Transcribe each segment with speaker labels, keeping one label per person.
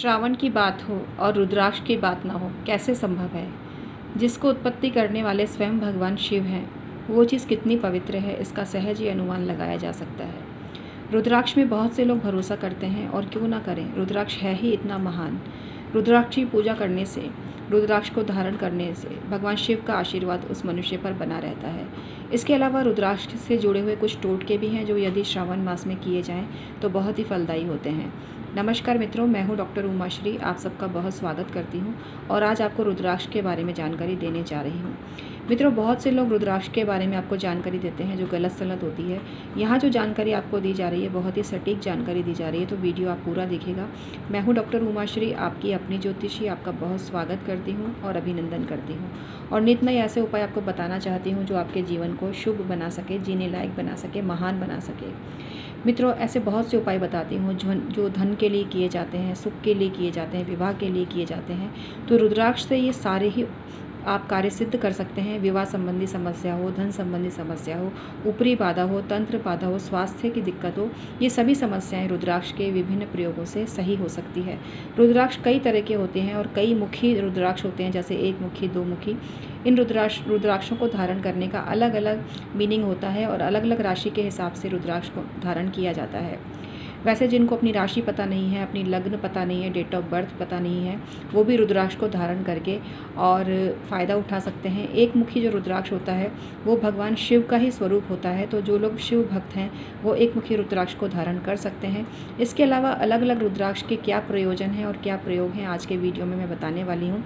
Speaker 1: श्रावण की बात हो और रुद्राक्ष की बात ना हो, कैसे संभव है। जिसको उत्पत्ति करने वाले स्वयं भगवान शिव हैं, वो चीज़ कितनी पवित्र है, इसका सहज ही अनुमान लगाया जा सकता है। रुद्राक्ष में बहुत से लोग भरोसा करते हैं, और क्यों ना करें, रुद्राक्ष है ही इतना महान। रुद्राक्ष की पूजा करने से, रुद्राक्ष को धारण करने से भगवान शिव का आशीर्वाद उस मनुष्य पर बना रहता है। इसके अलावा रुद्राक्ष से जुड़े हुए कुछ टोटके भी हैं, जो यदि श्रावण मास में किए जाएं तो बहुत ही फलदायी होते हैं। नमस्कार मित्रों, मैं हूं डॉक्टर उमाश्री, आप सबका बहुत स्वागत करती हूं और आज आपको रुद्राक्ष के बारे में जानकारी देने जा रही हूं। मित्रों, बहुत से लोग रुद्राक्ष के बारे में आपको जानकारी देते हैं जो गलत सलत होती है। यहाँ जो जानकारी आपको दी जा रही है, बहुत ही सटीक जानकारी दी जा रही है, तो वीडियो आप पूरा देखिएगा। मैं हूँ डॉक्टर उमाश्री, आपकी अपनी ज्योतिषी, आपका बहुत स्वागत करती हूँ और अभिनंदन करती हूँ। और नित नए ऐसे उपाय आपको बताना चाहती हूँ जो आपके जीवन को शुभ बना सके, जीने लायक बना सके, महान बना सके। मित्रों, ऐसे बहुत से उपाय बताती हूँ जो धन के लिए किए जाते हैं, सुख के लिए किए जाते हैं, विवाह के लिए किए जाते हैं। तो रुद्राक्ष से ये सारे ही आप कार्य सिद्ध कर सकते हैं। विवाह संबंधी समस्या हो, धन संबंधी समस्या हो, ऊपरी बाधा हो, तंत्र बाधा हो, स्वास्थ्य की दिक्कत हो, ये सभी समस्याएं रुद्राक्ष के विभिन्न प्रयोगों से सही हो सकती है। रुद्राक्ष कई तरह के होते हैं और कई मुखी रुद्राक्ष होते हैं, जैसे एक मुखी, दो मुखी। इन रुद्राक्षों को धारण करने का अलग अलग मीनिंग होता है और अलग अलग राशि के हिसाब से रुद्राक्ष को धारण किया जाता है। वैसे जिनको अपनी राशि पता नहीं है, अपनी लग्न पता नहीं है, डेट ऑफ बर्थ पता नहीं है, वो भी रुद्राक्ष को धारण करके और फ़ायदा उठा सकते हैं। एक मुखी जो रुद्राक्ष होता है वो भगवान शिव का ही स्वरूप होता है, तो जो लोग शिव भक्त हैं वो एक मुखी रुद्राक्ष को धारण कर सकते हैं। इसके अलावा अलग अलग रुद्राक्ष के क्या प्रयोजन हैं और क्या प्रयोग हैं, आज के वीडियो में मैं बताने वाली हूँ।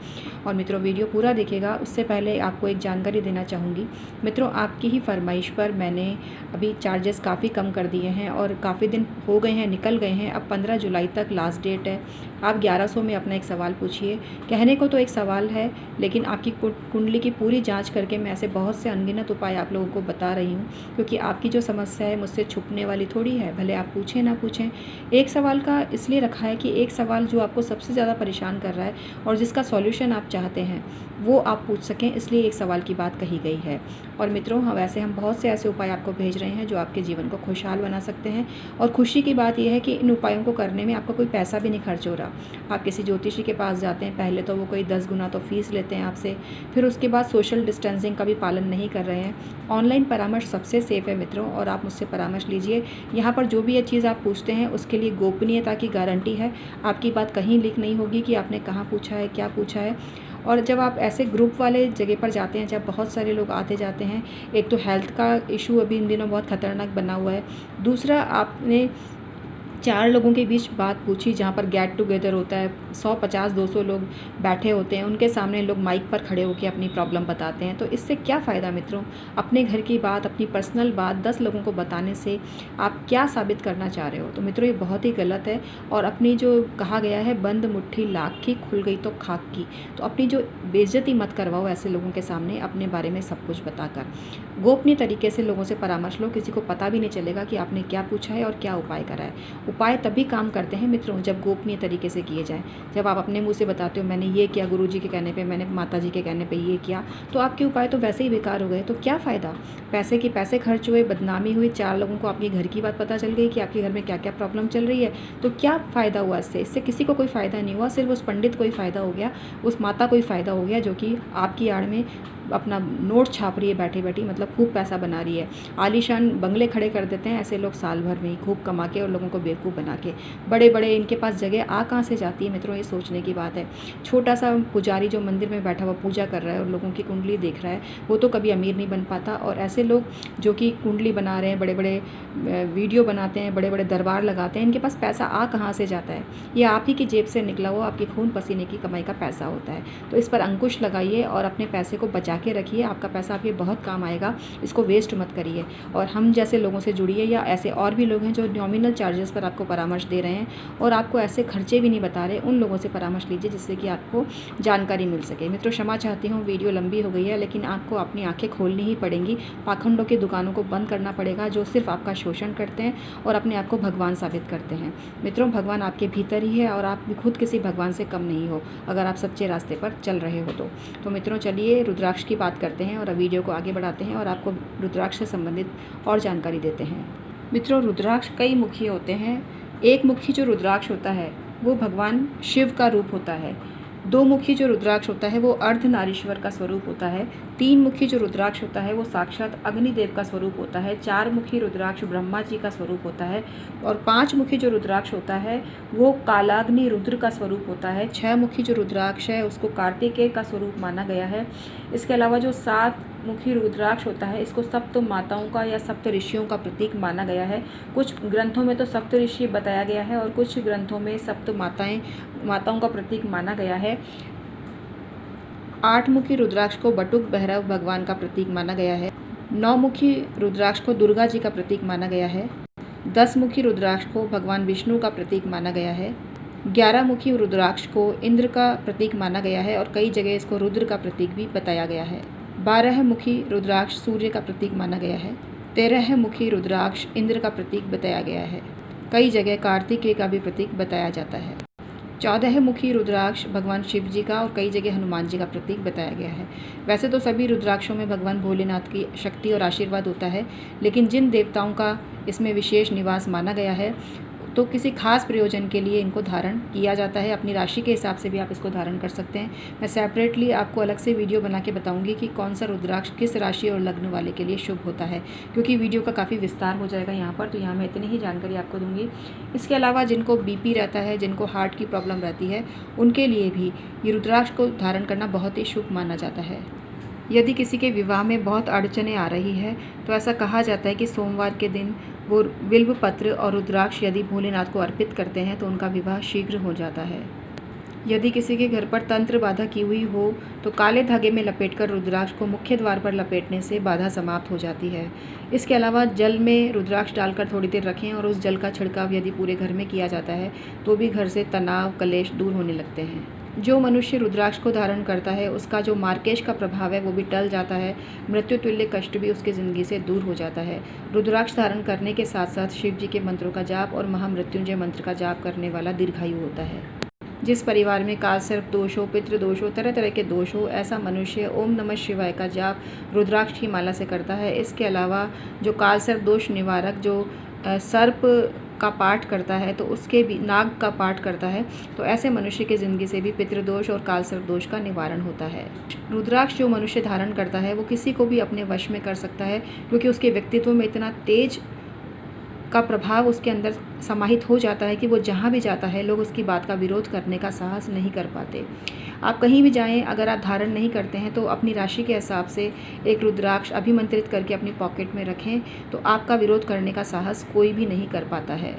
Speaker 1: और मित्रों, वीडियो पूरा देखिएगा। उससे पहले आपको एक जानकारी देना चाहूँगी। मित्रों, आपकी ही फरमाइश पर मैंने अभी चार्जेस काफ़ी कम कर दिए हैं और काफ़ी दिन हो गए हैं, निकल गए हैं। अब 15 जुलाई तक लास्ट डेट है। आप 1100 में अपना एक सवाल पूछिए। कहने को तो एक सवाल है, लेकिन आपकी कुंडली की पूरी जांच करके मैं ऐसे बहुत से अनगिनत उपाय आप लोगों को बता रही हूँ, क्योंकि आपकी जो समस्या है मुझसे छुपने वाली थोड़ी है, भले आप पूछें ना पूछें। एक सवाल का इसलिए रखा है कि एक सवाल जो आपको सबसे ज़्यादा परेशान कर रहा है और जिसका सॉल्यूशन आप चाहते हैं वो आप पूछ सकें, इसलिए एक सवाल की बात कही गई है। और मित्रों, हम बहुत से ऐसे उपाय आपको भेज रहे हैं जो आपके जीवन को खुशहाल बना सकते हैं। और खुशी की बात यह है कि इन उपायों को करने में आपका कोई पैसा भी नहीं खर्च हो रहा। आप किसी ज्योतिषी के पास जाते हैं, पहले तो वो कोई 10 गुना तो फीस लेते हैं आपसे, फिर उसके बाद सोशल डिस्टेंसिंग का भी पालन नहीं कर रहे हैं। ऑनलाइन परामर्श सबसे सेफ़ है मित्रों, और आप मुझसे परामर्श लीजिए। यहाँ पर जो भी ये चीज़ आप पूछते हैं उसके लिए गोपनीयता की गारंटी है। आपकी बात कहीं लीक नहीं होगी कि आपने कहाँ पूछा है, क्या पूछा है। और जब आप ऐसे ग्रुप वाले जगह पर जाते हैं, जब बहुत सारे लोग आते जाते हैं, एक तो हेल्थ का इशू अभी इन दिनों बहुत ख़तरनाक बना हुआ है। दूसरा, आपने 4 लोगों के बीच बात पूछी, जहाँ पर गेट टुगेदर होता है, 150-200 लोग बैठे होते हैं, उनके सामने लोग माइक पर खड़े होकर अपनी प्रॉब्लम बताते हैं। तो इससे क्या फ़ायदा मित्रों? अपने घर की बात, अपनी पर्सनल बात 10 लोगों को बताने से आप क्या साबित करना चाह रहे हो? तो मित्रों, ये बहुत ही गलत है। और अपनी जो कहा गया है, बंद मुट्ठी लाख की, खुल गई तो खाक की। तो अपनी जो बेइज्जती मत करवाओ ऐसे लोगों के सामने, अपने बारे में सब कुछ बताकर। गोपनीय तरीके से लोगों से परामर्श लो, किसी को पता भी नहीं चलेगा कि आपने क्या पूछा है और क्या उपाय करा है। उपाय तभी काम करते हैं मित्रों जब गोपनीय तरीके से किए जाएं। जब आप अपने मुंह से बताते हो मैंने ये किया, गुरुजी के कहने पे, मैंने माताजी के कहने पे ये किया, तो आपके उपाय तो वैसे ही बेकार हो गए। तो क्या फ़ायदा? पैसे खर्च हुए, बदनामी हुई, 4 लोगों को आपके घर की बात पता चल गई कि आपके घर में क्या क्या प्रॉब्लम चल रही है। तो क्या फ़ायदा हुआ इससे? इससे किसी को कोई फ़ायदा नहीं हुआ। सिर्फ उस पंडित को ही फ़ायदा हो गया, उस माता को ही फ़ायदा हो गया, जो कि आपकी आड़ में अपना नोट छाप रही है बैठी बैठी, मतलब खूब पैसा बना रही है। आलीशान बंगले खड़े कर देते हैं ऐसे लोग साल भर में ही, खूब कमा के और लोगों को बेवकूफ़ बना के। बड़े बड़े इनके पास जगह आ कहाँ से जाती है मित्रों, ये सोचने की बात है। छोटा सा पुजारी जो मंदिर में बैठा हुआ पूजा कर रहा है और लोगों की कुंडली देख रहा है, वो तो कभी अमीर नहीं बन पाता। और ऐसे लोग जो कि कुंडली बना रहे हैं, बड़े बड़े वीडियो बनाते हैं, बड़े बड़े दरबार लगाते हैं, इनके पास पैसा आ कहाँ से जाता है? ये आप ही की जेब से निकला हुआ, आपके खून पसीने की कमाई का पैसा होता है। तो इस पर अंकुश लगाइए और अपने पैसे को बचा के रखिए। आपका पैसा आपके बहुत काम आएगा, इसको वेस्ट मत करिए। और हम जैसे लोगों से जुड़िए, या ऐसे और भी लोग हैं जो नॉमिनल चार्जेस पर आपको परामर्श दे रहे हैं और आपको ऐसे खर्चे भी नहीं बता रहे, उन लोगों से परामर्श लीजिए जिससे कि आपको जानकारी मिल सके। मित्रों, क्षमा चाहती हूँ, वीडियो लंबी हो गई है, लेकिन आपको अपनी आंखें खोलनी ही पड़ेंगी। पाखंडों की दुकानों को बंद करना पड़ेगा, जो सिर्फ आपका शोषण करते हैं और अपने आप को भगवान साबित करते हैं। मित्रों, भगवान आपके भीतर ही है और आप भी खुद किसी भगवान से कम नहीं हो, अगर आप सच्चे रास्ते पर चल रहे हो तो मित्रों, चलिए रुद्राक्ष की बात करते हैं और वीडियो को आगे बढ़ाते हैं और आपको रुद्राक्ष से संबंधित और जानकारी देते हैं। मित्रों, रुद्राक्ष कई मुखी होते हैं। एक मुखी जो रुद्राक्ष होता है वो भगवान शिव का रूप होता है। 2 मुखी जो रुद्राक्ष होता है वो अर्धनारीश्वर का स्वरूप होता है। 3 मुखी जो रुद्राक्ष होता है वो साक्षात अग्निदेव का स्वरूप होता है। 4 मुखी रुद्राक्ष ब्रह्मा जी का स्वरूप होता है और 5 मुखी जो रुद्राक्ष होता है वो कालाग्नि रुद्र का स्वरूप होता है। 6 मुखी जो रुद्राक्ष है उसको कार्तिकेय का स्वरूप माना गया है। इसके अलावा जो 7 मुखी रुद्राक्ष होता है इसको सप्त माताओं का या सप्त ऋषियों का प्रतीक माना गया है। कुछ ग्रंथों में तो सप्त ऋषि बताया गया है और कुछ ग्रंथों में सप्त माताओं का प्रतीक माना गया है। 8 मुखी रुद्राक्ष को बटुक भैरव भगवान का प्रतीक माना गया है। 9 मुखी रुद्राक्ष को दुर्गा जी का प्रतीक माना गया है। 10 मुखी रुद्राक्ष को भगवान विष्णु का प्रतीक माना गया है। 11 मुखी रुद्राक्ष को इंद्र का प्रतीक माना गया है और कई जगह इसको रुद्र का प्रतीक भी बताया गया है। 12 मुखी रुद्राक्ष सूर्य का प्रतीक माना गया है। 13 मुखी रुद्राक्ष इंद्र का प्रतीक बताया गया है। कई जगह कार्तिकेय का भी प्रतीक बताया जाता है। 14 मुखी रुद्राक्ष भगवान शिव जी का और कई जगह हनुमान जी का प्रतीक बताया गया है। वैसे तो सभी रुद्राक्षों में भगवान भोलेनाथ की शक्ति और आशीर्वाद होता है, लेकिन जिन देवताओं का इसमें विशेष निवास माना गया है तो किसी खास प्रयोजन के लिए इनको धारण किया जाता है। अपनी राशि के हिसाब से भी आप इसको धारण कर सकते हैं। मैं सेपरेटली आपको अलग से वीडियो बना के बताऊंगी कि कौन सा रुद्राक्ष किस राशि और लग्न वाले के लिए शुभ होता है, क्योंकि वीडियो का काफ़ी विस्तार हो जाएगा यहाँ पर, तो यहाँ मैं इतनी ही जानकारी आपको दूंगी। इसके अलावा जिनको बीपी रहता है, जिनको हार्ट की प्रॉब्लम रहती है, उनके लिए भी ये रुद्राक्ष को धारण करना बहुत ही शुभ माना जाता है। यदि किसी के विवाह में बहुत अड़चनें आ रही है तो ऐसा कहा जाता है कि सोमवार के दिन वो बिल्व पत्र और रुद्राक्ष यदि भोलेनाथ को अर्पित करते हैं तो उनका विवाह शीघ्र हो जाता है। यदि किसी के घर पर तंत्र बाधा की हुई हो तो काले धागे में लपेटकर रुद्राक्ष को मुख्य द्वार पर लपेटने से बाधा समाप्त हो जाती है। इसके अलावा जल में रुद्राक्ष डालकर थोड़ी देर रखें और उस जल का छिड़काव यदि पूरे घर में किया जाता है तो भी घर से तनाव कलेश दूर होने लगते हैं। जो मनुष्य रुद्राक्ष को धारण करता है उसका जो मार्केश का प्रभाव है वो भी टल जाता है। मृत्यु तुल्य कष्ट भी उसकी ज़िंदगी से दूर हो जाता है। रुद्राक्ष धारण करने के साथ साथ शिव जी के मंत्रों का जाप और महामृत्युंजय मंत्र का जाप करने वाला दीर्घायु होता है। जिस परिवार में काल सर्प दोष हो, पितृ दोष हो, तरह तरह के दोष हो, ऐसा मनुष्य ओम नमः शिवाय का जाप रुद्राक्ष की माला से करता है। इसके अलावा जो काल सर्प दोष निवारक जो सर्प का पाठ करता है तो उसके भी नाग का पाठ करता है, तो ऐसे मनुष्य की ज़िंदगी से भी पितृदोष और काल सर्प दोष का निवारण होता है। रुद्राक्ष जो मनुष्य धारण करता है वो किसी को भी अपने वश में कर सकता है, क्योंकि उसके व्यक्तित्व में इतना तेज का प्रभाव उसके अंदर समाहित हो जाता है कि वो जहाँ भी जाता है लोग उसकी बात का विरोध करने का साहस नहीं कर पाते। आप कहीं भी जाएं, अगर आप धारण नहीं करते हैं तो अपनी राशि के हिसाब से एक रुद्राक्ष अभिमंत्रित करके अपनी पॉकेट में रखें, तो आपका विरोध करने का साहस कोई भी नहीं कर पाता है।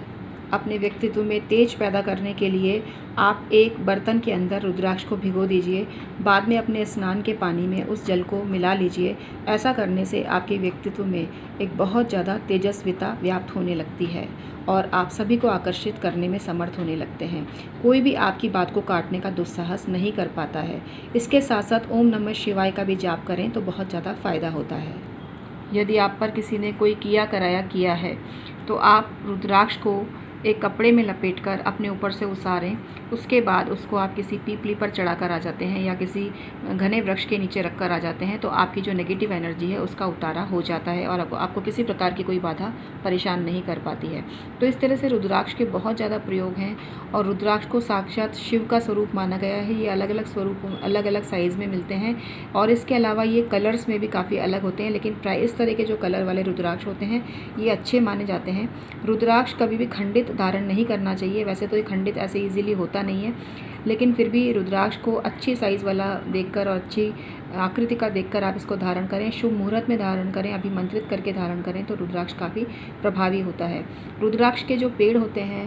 Speaker 1: अपने व्यक्तित्व में तेज पैदा करने के लिए आप एक बर्तन के अंदर रुद्राक्ष को भिगो दीजिए, बाद में अपने स्नान के पानी में उस जल को मिला लीजिए। ऐसा करने से आपके व्यक्तित्व में एक बहुत ज़्यादा तेजस्विता व्याप्त होने लगती है और आप सभी को आकर्षित करने में समर्थ होने लगते हैं। कोई भी आपकी बात को काटने का दुस्साहस नहीं कर पाता है। इसके साथ साथ ओम नमः शिवाय का भी जाप करें तो बहुत ज़्यादा फ़ायदा होता है। यदि आप पर किसी ने कोई किया है तो आप रुद्राक्ष को एक कपड़े में लपेटकर अपने ऊपर से उतारें। उसके बाद उसको आप किसी पीपली पर चढ़ाकर आ जाते हैं या किसी घने वृक्ष के नीचे रखकर आ जाते हैं, तो आपकी जो नेगेटिव एनर्जी है उसका उतारा हो जाता है और आपको किसी प्रकार की कोई बाधा परेशान नहीं कर पाती है। तो इस तरह से रुद्राक्ष के बहुत ज़्यादा प्रयोग हैं और रुद्राक्ष को साक्षात शिव का स्वरूप माना गया है। ये अलग अलग स्वरूप अलग अलग साइज़ में मिलते हैं और इसके अलावा ये कलर्स में भी काफ़ी अलग होते हैं, लेकिन प्राय इस तरह के जो कलर वाले रुद्राक्ष होते हैं ये अच्छे माने जाते हैं। रुद्राक्ष कभी भी खंडित धारण नहीं करना चाहिए। वैसे तो ये खंडित ऐसे इजीली होता नहीं है, लेकिन फिर भी रुद्राक्ष को अच्छी साइज़ वाला देखकर और अच्छी आकृति का देखकर आप इसको धारण करें। शुभ मुहूर्त में धारण करें, अभिमंत्रित करके धारण करें तो रुद्राक्ष काफ़ी प्रभावी होता है। रुद्राक्ष के जो पेड़ होते हैं